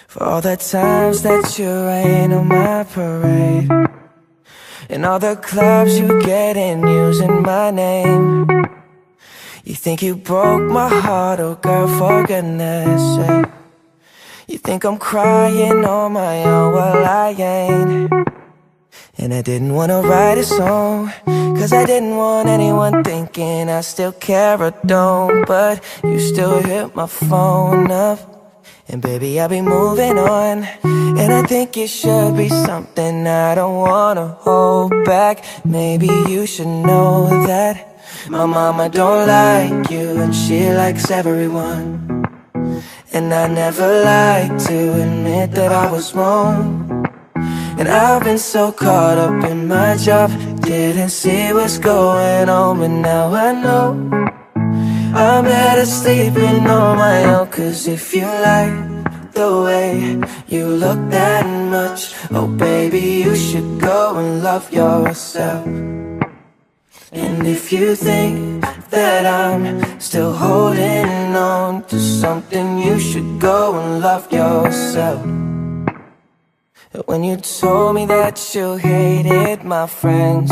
For all the times that you rain on my parade, and all the clubs you get in using my name. You think you broke my heart, oh girl, for goodness sake. You think I'm crying on my own, well I ain't. And I didn't wanna write a song, cause I didn't want anyone thinking I still care or don't. But you still hit my phone up, and baby I'll be moving on. And I think it should be something I don't wanna hold back. Maybe you should know that my mama don't like you, and she likes everyone. And I never like to admit that I was wrong. And I've been so caught up in my job, didn't see what's going on. But now I know I'm better sleeping on my own. Cause if you like the way you look that much, oh baby, you should go and love yourself. And if you think that I'm still holding on to something, you should go and love yourself. When you told me that you hated my friends,